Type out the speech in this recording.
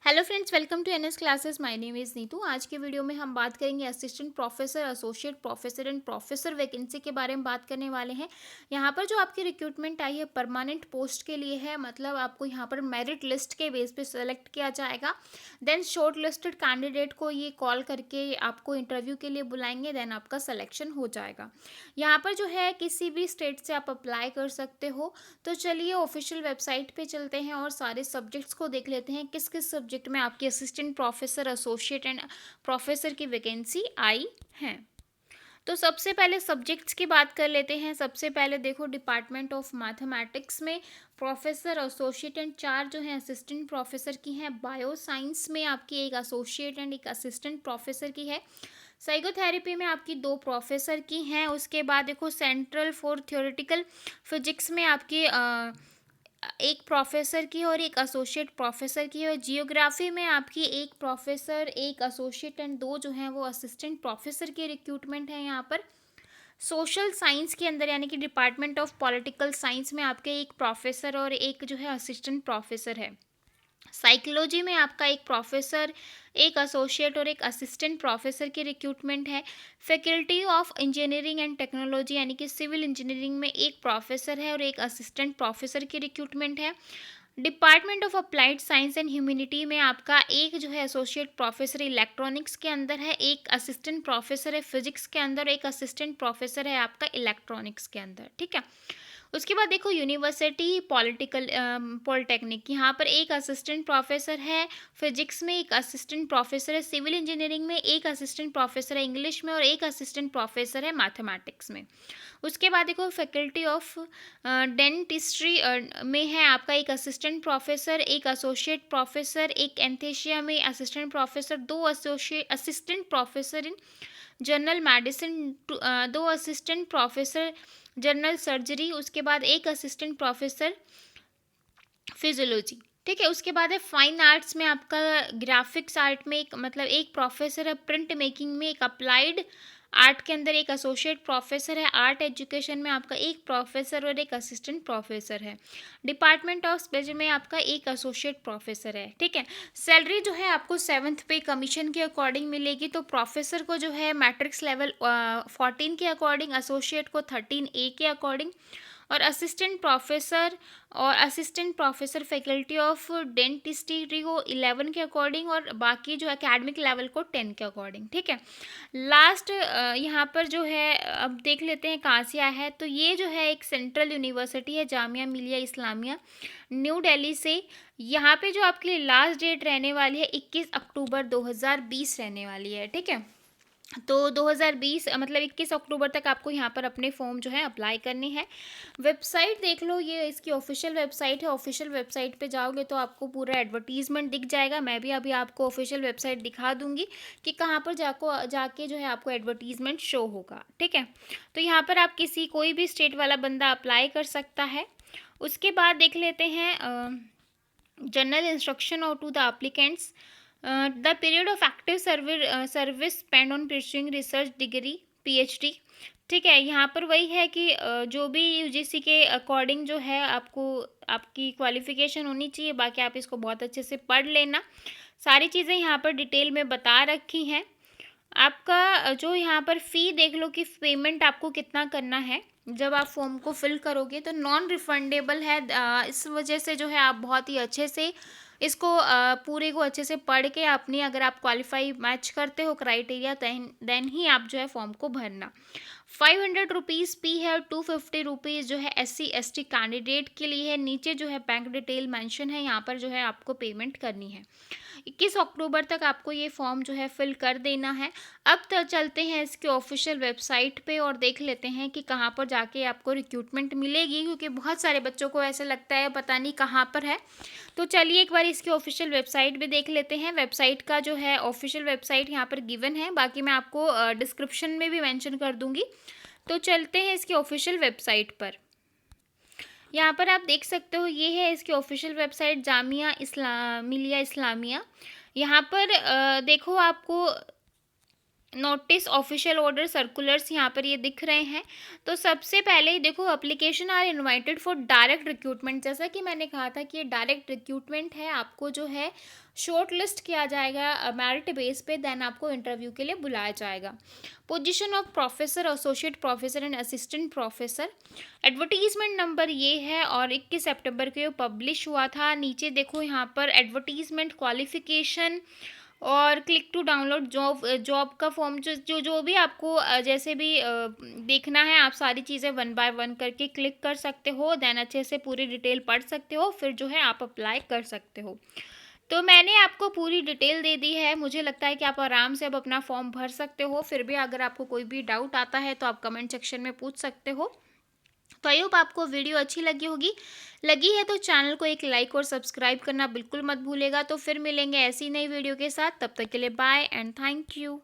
Hello friends, welcome to NS classes. My name is Neetu. आज के वीडियो में हम बात करेंगे assistant professor, associate professor and professor vacancy के बारे में बात करने वाले हैं। यहाँ पर जो आपकी रिक्रूटमेंट आई है परमानेंट पोस्ट के लिए है, मतलब आपको यहाँ पर मेरिट लिस्ट के बेस पे सेलेक्ट किया जाएगा। देन शॉर्ट लिस्टेड कैंडिडेट को ये कॉल करके आपको इंटरव्यू के लिए बुलाएंगे, देन आपका सिलेक्शन हो जाएगा। यहाँ पर जो है किसी भी स्टेट से आप अप्लाई कर सकते हो। तो चलिए ऑफिशियल वेबसाइट पे चलते हैं और सारे सब्जेक्ट्स को देख लेते हैं किस किस सब्जेक्ट में आपकी assistant professor, associate and professor की वैकेंसी आई है। तो सबसे पहले सब्जेक्ट्स की बात कर लेते हैं। सबसे पहले देखो, डिपार्टमेंट ऑफ मैथमेटिक्स में प्रोफेसर, एसोसिएट एंड 4 जो हैं असिस्टेंट प्रोफेसर की हैं। बायो साइंस में आपकी एक एसोसिएट एंड एक असिस्टेंट प्रोफेसर की है। साइकोथेरेपी में आपकी 2 प्रोफेसर की हैं। उसके बाद देखो, सेंट्रल फॉर थ्योरेटिकल फिजिक्स में आपकी एक प्रोफेसर की और एक एसोसिएट प्रोफेसर की है। जियोग्राफी में आपकी एक प्रोफेसर, एक एसोसिएट एंड 2 जो हैं वो असिस्टेंट प्रोफेसर की रिक्रूटमेंट है यहाँ पर। सोशल साइंस के अंदर यानी कि डिपार्टमेंट ऑफ पॉलिटिकल साइंस में आपके एक प्रोफेसर और एक जो है असिस्टेंट प्रोफेसर है। साइकोलॉजी में आपका एक प्रोफेसर, एक एसोसिएट और एक असिस्टेंट प्रोफेसर की रिक्रूटमेंट है। Faculty of engineering and technology यानी कि सिविल इंजीनियरिंग में एक प्रोफेसर है और एक असिस्टेंट प्रोफेसर की रिक्रूटमेंट है। Department of applied science and humanity में आपका एक जो है एसोसिएट प्रोफेसर इलेक्ट्रॉनिक्स के अंदर है, एक असिस्टेंट प्रोफेसर है फिजिक्स के अंदर, एक असिस्टेंट प्रोफेसर है आपका इलेक्ट्रॉनिक्स के अंदर। ठीक है। उसके बाद देखो, यूनिवर्सिटी पॉलिटिकल पॉलिटेक्निक, यहाँ पर एक असिस्टेंट प्रोफेसर है फिजिक्स में, एक असिस्टेंट प्रोफेसर है सिविल इंजीनियरिंग में, एक असिस्टेंट प्रोफेसर है इंग्लिश में और एक असिस्टेंट प्रोफेसर है मैथमेटिक्स में। उसके बाद देखो, फैकल्टी ऑफ डेंटिस्ट्री में है आपका एक असिस्टेंट प्रोफेसर, एक एसोसिएट प्रोफेसर, एक एंथेशिया में assistant professor, 2 associate assistant professor in general medicine, 2 assistant professor general surgery, उसके बाद एक असिस्टेंट प्रोफेसर फिजियोलॉजी। ठीक है। उसके बाद है फाइन आर्ट्स में आपका ग्राफिक्स आर्ट में एक मतलब एक प्रोफेसर है, प्रिंट मेकिंग में एक अप्लाइड आर्ट के अंदर एक एसोसिएट प्रोफेसर है, आर्ट एजुकेशन में आपका एक प्रोफेसर और एक असिस्टेंट प्रोफेसर है। डिपार्टमेंट ऑफ स्पेशल में आपका एक एसोसिएट प्रोफेसर है। ठीक है। सैलरी जो है आपको 7th पे कमीशन के अकॉर्डिंग मिलेगी। तो प्रोफेसर को जो है मैट्रिक्स लेवल 14 के अकॉर्डिंग, एसोसिएट को 13A के अकॉर्डिंग और assistant professor faculty of dentistry को 11 के अकॉर्डिंग और बाकी जो एकेडमिक लेवल को 10 के अकॉर्डिंग। ठीक है। लास्ट यहाँ पर जो है अब देख लेते हैं कहाँ से आया है। तो ये जो है एक सेंट्रल यूनिवर्सिटी है, जामिया मिलिया इस्लामिया न्यू दिल्ली से। यहाँ पे जो आपके लिए लास्ट डेट रहने वाली है 21 अक्टूबर 2020 रहने वाली है। ठीक है। तो 2020 मतलब 21 अक्टूबर तक आपको यहाँ पर अपने फॉर्म जो है अप्लाई करने हैं। वेबसाइट देख लो, ये इसकी ऑफिशियल वेबसाइट है। ऑफिशियल वेबसाइट पे जाओगे तो आपको पूरा एडवर्टीजमेंट दिख जाएगा। मैं भी अभी आपको ऑफिशियल वेबसाइट दिखा दूंगी कि कहाँ पर जाके जो है आपको एडवर्टीजमेंट शो होगा। ठीक है। तो यहाँ पर आप कोई भी स्टेट वाला बंदा अप्लाई कर सकता है। उसके बाद देख लेते हैं जनरल इंस्ट्रक्शन और to the applicants. The period of active service spend on pursuing research degree PhD। ठीक है। यहाँ पर वही है कि जो भी UGC के अकॉर्डिंग जो है आपको आपकी क्वालिफिकेशन होनी चाहिए। बाकी आप इसको बहुत अच्छे से पढ़ लेना। सारी चीज़ें यहाँ पर डिटेल में बता रखी हैं। आपका जो यहाँ पर फ़ी देख लो कि पेमेंट आपको कितना करना है। जब आप फॉर्म को फिल करोगे तो नॉन रिफंडेबल है। इस वजह से जो है आप बहुत ही अच्छे से इसको पूरे को अच्छे से पढ़ के अपनी, अगर आप क्वालिफाई मैच करते हो क्राइटेरिया, देन ही आप जो है फॉर्म को भरना। 500 रुपीज़ फ़ी है और 250 रुपीज़ जो है SC ST कैंडिडेट के लिए है। नीचे जो है बैंक डिटेल मेंशन है, यहाँ पर जो है आपको पेमेंट करनी है। 21 अक्टूबर तक आपको ये फॉर्म जो है फिल कर देना है। अब तो चलते हैं इसके ऑफिशियल वेबसाइट पे और देख लेते हैं कि कहाँ पर जाके आपको रिक्रूटमेंट मिलेगी, क्योंकि बहुत सारे बच्चों को ऐसा लगता है पता नहीं कहाँ पर है। तो चलिए एक बार इसकी ऑफिशियल वेबसाइट भी देख लेते हैं। वेबसाइट का जो है ऑफिशियल वेबसाइट यहाँ पर गिवन है, बाकी मैं आपको डिस्क्रिप्शन में भी मेंशन कर दूंगी। तो चलते हैं इसकी ऑफिशियल वेबसाइट पर। यहाँ पर आप देख सकते हो, ये है इसकी ऑफिशियल वेबसाइट जामिया मिलिया इस्लामिया। यहाँ पर देखो आपको नोटिस, ऑफिशियल ऑर्डर, सर्कुलर्स यहाँ पर ये दिख रहे हैं। तो सबसे पहले ही देखो, application are invited for direct recruitment. जैसा कि मैंने कहा था कि ये डायरेक्ट रिक्रूटमेंट है। आपको जो है शॉर्ट लिस्ट किया जाएगा मेरिट बेस पे, देन आपको इंटरव्यू के लिए बुलाया जाएगा। Position of professor, associate professor and assistant professor. Advertisement number ये है और 21 सितंबर को ये पब्लिश हुआ था। नीचे देखो यहाँ पर एडवर्टीजमेंट, क्वालिफिकेशन और click to download job, job का फॉर्म, जो भी आपको जैसे भी देखना है, आप सारी चीज़ें वन बाय वन करके क्लिक कर सकते हो, देन अच्छे से पूरी डिटेल पढ़ सकते हो, फिर जो है आप अप्लाई कर सकते हो। तो मैंने आपको पूरी डिटेल दे दी है, मुझे लगता है कि आप आराम से अब अपना फॉर्म भर सकते हो। फिर भी अगर आपको कोई भी डाउट आता है तो आप कमेंट सेक्शन में पूछ सकते हो। तो आई होप आपको वीडियो अच्छी लगी होगी। लगी है तो चैनल को एक लाइक और सब्सक्राइब करना बिल्कुल मत भूलेगा। तो फिर मिलेंगे ऐसी नई वीडियो के साथ, तब तक के लिए बाय एंड थैंक यू।